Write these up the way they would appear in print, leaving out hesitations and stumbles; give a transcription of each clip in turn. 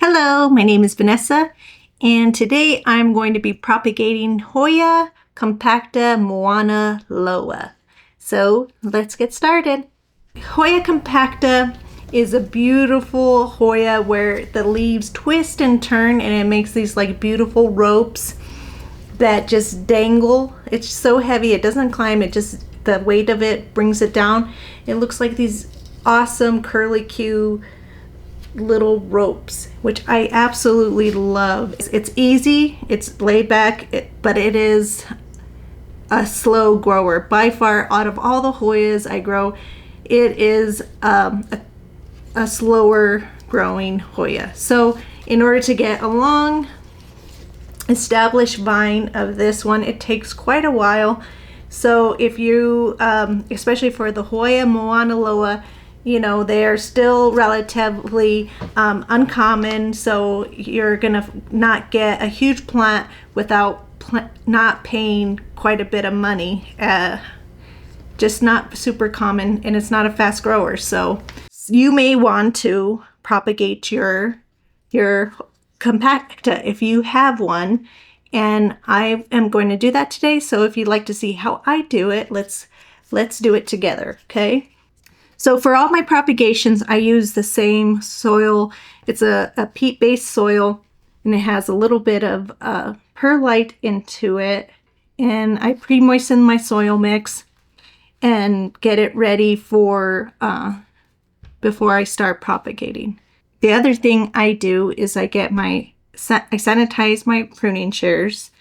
Hello, my name is Vanessa, and today I'm going to be propagating Hoya compacta Mauna Loa. So let's get started. Hoya compacta is a beautiful Hoya where the leaves twist and turn and it makes these like beautiful ropes that just dangle. It's so heavy, it doesn't climb, the weight of it brings it down. It looks like these awesome curly-Q little ropes, which I absolutely love. It's easy, it's laid back, but it is a slow grower. By far, out of all the Hoyas I grow, it is a slower growing Hoya. So in order to get a long established vine of this one, it takes quite a while. So if you, especially for the Hoya Mauna Loa, you know, they're still relatively uncommon, so you're gonna not get a huge plant without not paying quite a bit of money. Just not super common, and it's not a fast grower. So you may want to propagate your compacta if you have one, and I am going to do that today. So if you'd like to see how I do it, let's do it together, okay? So for all my propagations, I use the same soil. It's a peat-based soil, and it has a little bit of perlite into it. And I pre-moisten my soil mix and get it ready for before I start propagating. The other thing I do is I sanitize my pruning shears.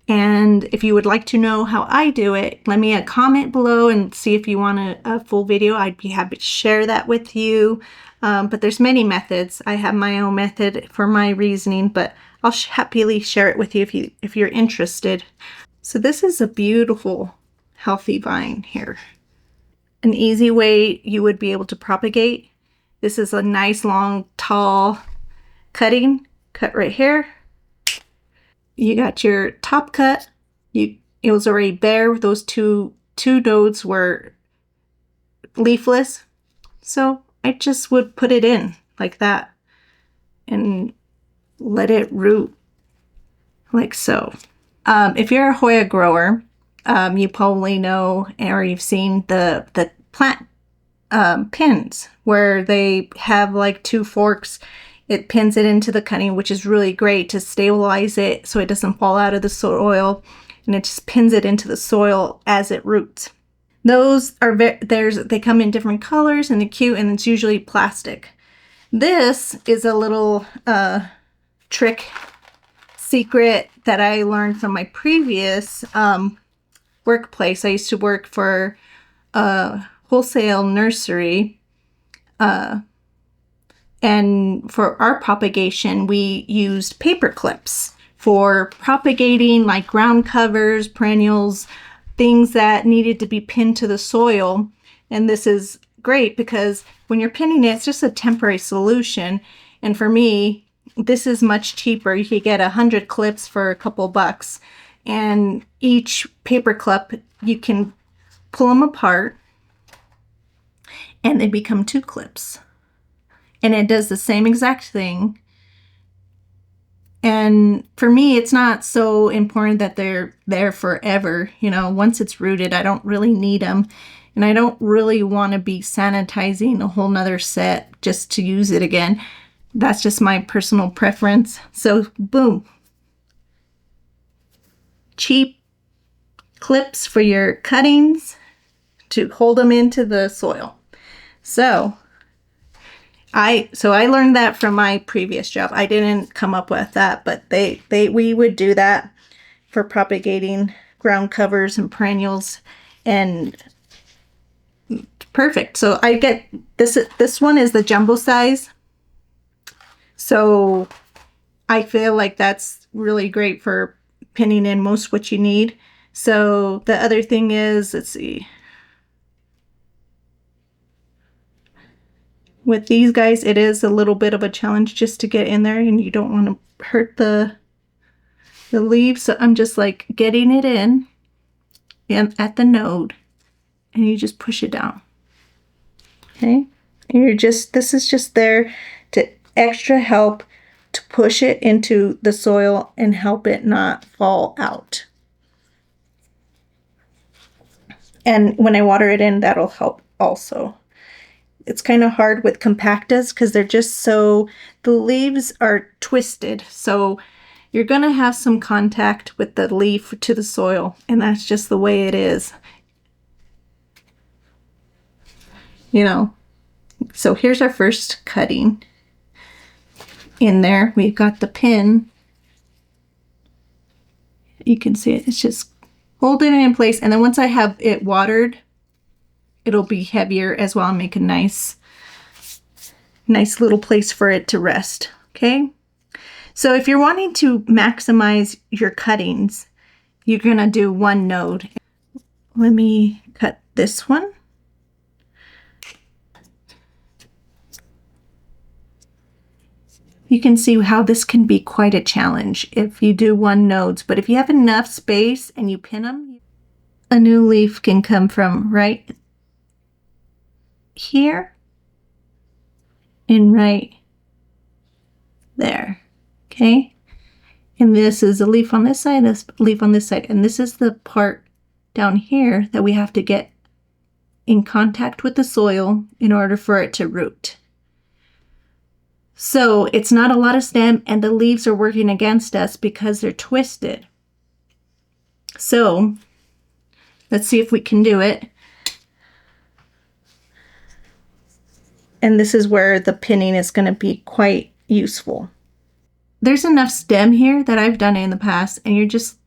And if you would like to know how I do it, let me comment below and see if you want a full video. I'd be happy to share that with you. But there's many methods. I have my own method for my reasoning, but I'll happily share it with you if you're interested. So this is a beautiful, healthy vine here. An easy way you would be able to propagate. This is a nice, long, tall cutting. Cut right here. You got your top cut. It was already bare. Those two nodes were leafless. So I just would put it in like that and let it root like so. If you're a Hoya grower, you probably know or you've seen the plant pins where they have like two forks. It pins it into the cutting, which is really great to stabilize it so it doesn't fall out of the soil, and it just pins it into the soil as it roots. Those are they come in different colors and they're cute, and it's usually plastic. This is a little trick secret that I learned from my previous workplace. I used to work for a wholesale nursery. And for our propagation, we used paper clips for propagating like ground covers, perennials, things that needed to be pinned to the soil. And this is great because when you're pinning it, it's just a temporary solution. And for me, this is much cheaper. You could get 100 clips for a couple bucks. And each paper clip, you can pull them apart and they become 2 clips. And it does the same exact thing. And for me, it's not so important that they're there forever. You know, once it's rooted, I don't really need them. And I don't really want to be sanitizing a whole nother set just to use it again. That's just my personal preference. So boom. Cheap clips for your cuttings to hold them into the soil. So I learned that from my previous job. I didn't come up with that, but we would do that for propagating ground covers and perennials, and perfect. So I get this one is the jumbo size. So I feel like that's really great for pinning in most what you need. So the other thing is, let's see. With these guys, it is a little bit of a challenge just to get in there, and you don't want to hurt the leaves. So I'm just like getting it in and at the node, and you just push it down. Okay, and this is just there to extra help to push it into the soil and help it not fall out. And when I water it in, that'll help also. It's kind of hard with compactas because they're just so, the leaves are twisted. So you're going to have some contact with the leaf to the soil, and that's just the way it is. You know, so here's our first cutting. In there, we've got the pin. You can see it, it's just holding it in place. And then once I have it watered, it'll be heavier as well and make a nice little place for it to rest. Okay. So if you're wanting to maximize your cuttings, you're going to do one node. Let me cut this one. You can see how this can be quite a challenge if you do one nodes, but if you have enough space and you pin them, a new leaf can come from right here and right there, okay? And this is a leaf on this side, this leaf on this side, and this is the part down here that we have to get in contact with the soil in order for it to root. So it's not a lot of stem, and the leaves are working against us because they're twisted. So let's see if we can do it. And this is where the pinning is going to be quite useful. There's enough stem here that I've done it in the past, and you're just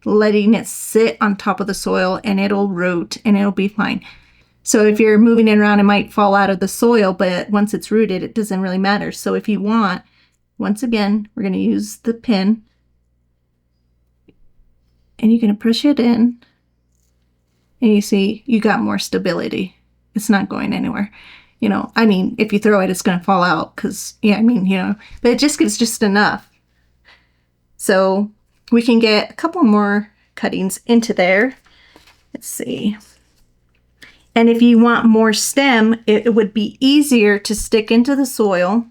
letting it sit on top of the soil and it'll root and it'll be fine. So if you're moving it around, it might fall out of the soil, but once it's rooted, it doesn't really matter. So if you want, once again, we're going to use the pin, and you're going to push it in, and you see you got more stability. It's not going anywhere. You know, I mean, if you throw it, it's going to fall out because, yeah, I mean, you know, but it just gives just enough. So we can get a couple more cuttings into there. Let's see. And if you want more stem, it would be easier to stick into the soil.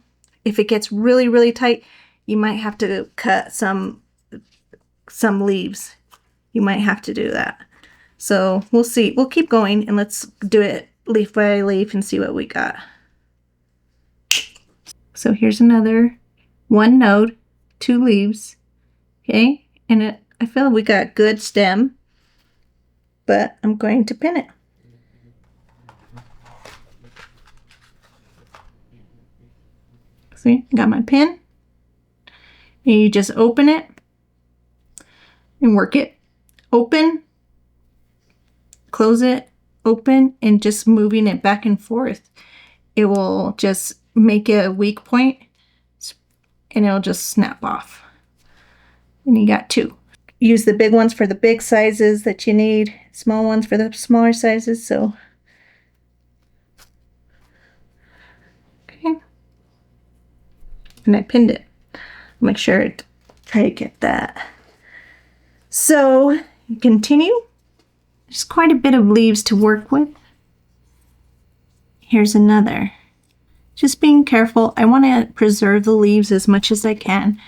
If it gets really, really tight, you might have to cut some leaves. You might have to do that. So we'll see. We'll keep going and let's do it leaf by leaf and see what we got. So here's another one node, 2 leaves. Okay, and I feel we got good stem, but I'm going to pin it. See, I got my pin, and you just open it and work it. Open, close it, open, and just moving it back and forth. It will just make it a weak point, and it'll just snap off. And you got 2. Use the big ones for the big sizes that you need, small ones for the smaller sizes. So, okay. And I pinned it. Make sure to try to get that. So continue. There's quite a bit of leaves to work with. Here's another. Just being careful. I want to preserve the leaves as much as I can.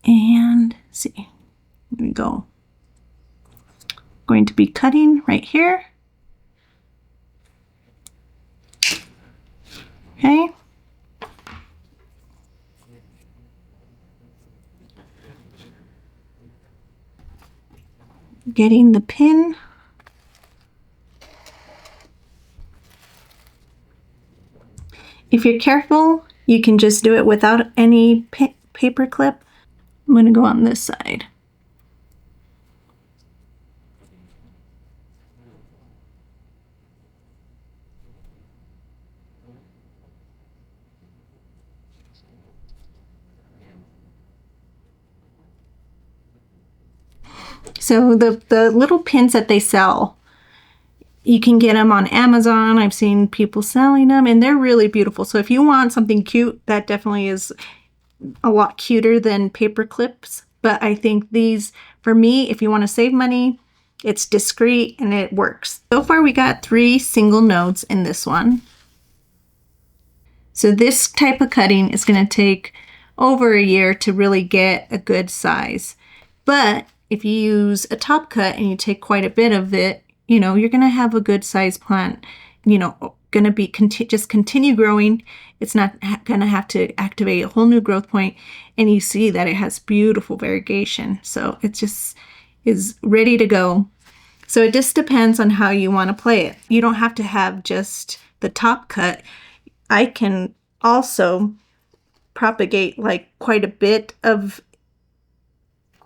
And see, here we go. Going to be cutting right here. Okay. Getting the pin. If you're careful, you can just do it without any paper clip. I'm going to go on this side. So the little pins that they sell, you can get them on Amazon. I've seen people selling them, and they're really beautiful. So if you want something cute, that definitely is a lot cuter than paper clips. But I think these, for me, if you want to save money, it's discreet and it works. So far we got 3 single nodes in this one. So this type of cutting is going to take over a year to really get a good size. But if you use a top cut and you take quite a bit of it, you're going to have a good size plant, going to be just continue growing. It's not going to have to activate a whole new growth point, and you see that it has beautiful variegation. So it just is ready to go. So it just depends on how you want to play it. You don't have to have just the top cut. I can also propagate like quite a bit of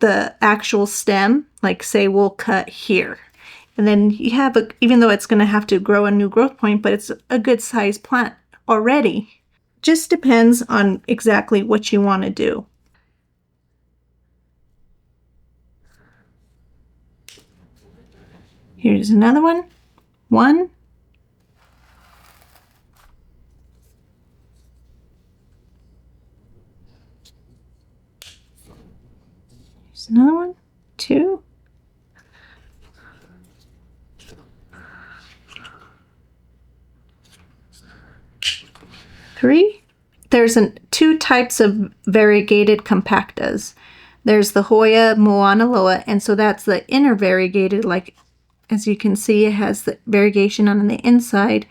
the actual stem, like say we'll cut here. And then you have even though it's going to have to grow a new growth point, but it's a good size plant already. Just depends on exactly what you want to do. Here's another one. One. Here's another one. Two. Three. There's two types of variegated compactas. There's the Hoya Mauna Loa, and so that's the inner variegated, like as you can see, it has the variegation on the inside,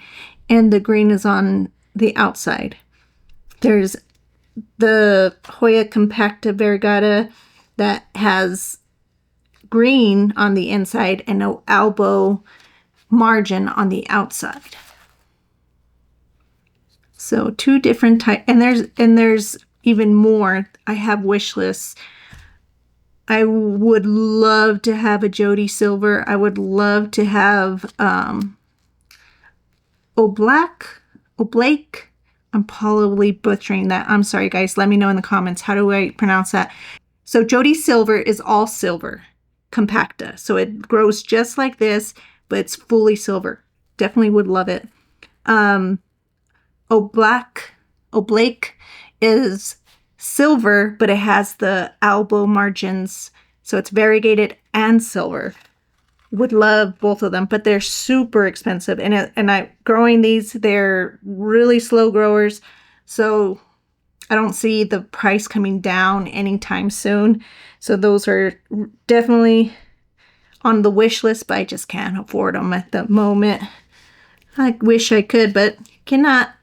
and the green is on the outside. There's the Hoya compacta variegata that has green on the inside and no elbow margin on the outside. So two different types, and there's even more. I have wish lists. I would love to have a Jody Silver. I would love to have Oblake. I'm probably butchering that. I'm sorry, guys. Let me know in the comments. How do I pronounce that? So Jody Silver is all silver, compacta. So it grows just like this, but it's fully silver. Definitely would love it. Oblake is silver, but it has the elbow margins, so it's variegated and silver. Would love both of them, but they're super expensive. And I growing these, they're really slow growers, so I don't see the price coming down anytime soon. So those are definitely on the wish list, but I just can't afford them at the moment. I wish I could, but cannot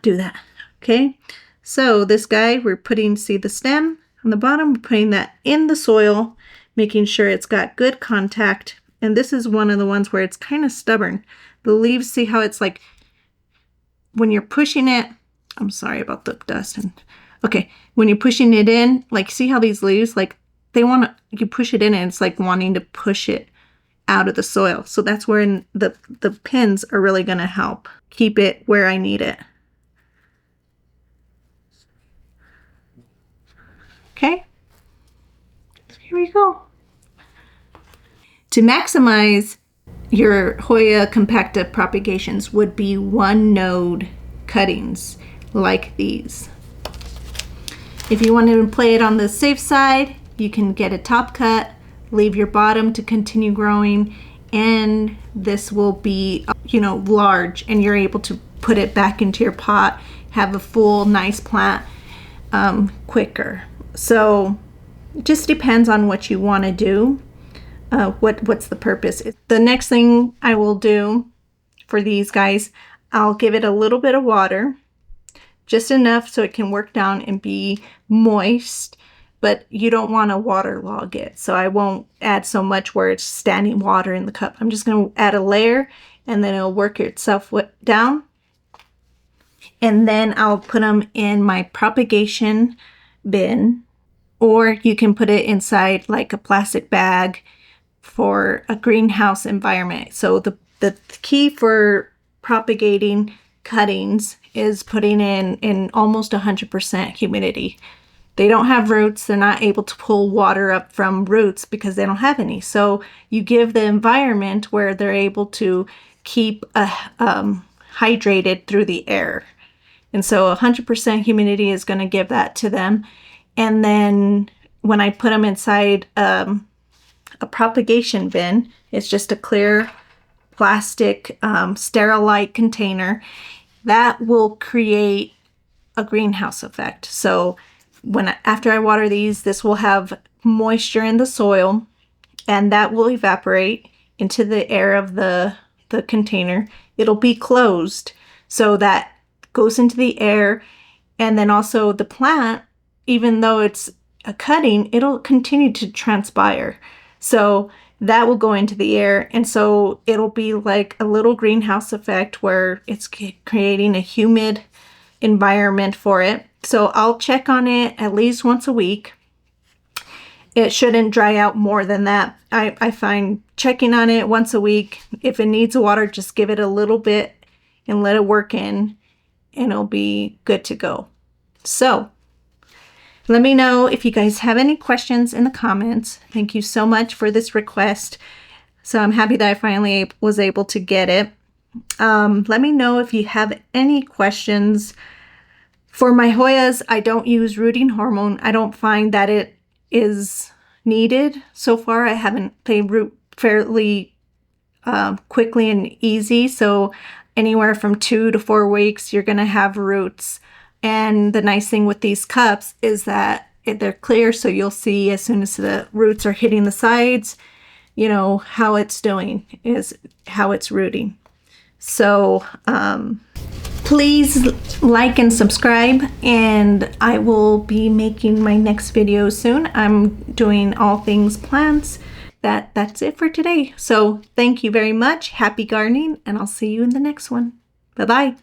do that. Okay, so this guy, we're putting, see the stem on the bottom, we're putting that in the soil, making sure it's got good contact. And this is one of the ones where it's kind of stubborn. The leaves, see how it's like when you're pushing it, I'm sorry about the dust. Okay, when you're pushing it in, like see how these leaves, like you push it in and it's like wanting to push it out of the soil. So that's where the pins are really going to help keep it where I need it. Okay, here we go. To maximize your Hoya compacta propagations would be one node cuttings like these. If you want to play it on the safe side, you can get a top cut, leave your bottom to continue growing, and this will be, large, and you're able to put it back into your pot, have a full nice plant quicker. So it just depends on what you want to do. What's the purpose? The next thing I will do for these guys, I'll give it a little bit of water, just enough so it can work down and be moist, but you don't want to waterlog it. So I won't add so much where it's standing water in the cup. I'm just going to add a layer, and then it'll work itself down. And then I'll put them in my propagation bin, or you can put it inside like a plastic bag for a greenhouse environment. So the key for propagating cuttings is putting in almost 100% humidity. They don't have roots. They're not able to pull water up from roots because they don't have any. So you give the environment where they're able to keep hydrated through the air. And so 100% humidity is going to give that to them. And then when I put them inside a propagation bin, it's just a clear plastic sterilite container that will create a greenhouse effect. So after I water these, this will have moisture in the soil, and that will evaporate into the air of the container. It'll be closed, so that goes into the air, and then also the plant, even though it's a cutting, it'll continue to transpire. So that will go into the air, and so it'll be like a little greenhouse effect where it's creating a humid environment for it. So I'll check on it at least once a week. It shouldn't dry out more than that. I find checking on it once a week. If it needs water, just give it a little bit and let it work in, and it'll be good to go. So let me know if you guys have any questions in the comments. Thank you so much for this request. So I'm happy that I finally was able to get it. Let me know if you have any questions. For my Hoyas, I don't use rooting hormone. I don't find that it is needed. So far, they root fairly quickly and easy. So anywhere from 2 to 4 weeks, you're going to have roots. And the nice thing with these cups is that they're clear, so you'll see as soon as the roots are hitting the sides, you know, how it's doing, is how it's rooting. So please like and subscribe, and I will be making my next video soon. I'm doing all things plants. That's it for today. So thank you very much. Happy gardening, and I'll see you in the next one. Bye-bye.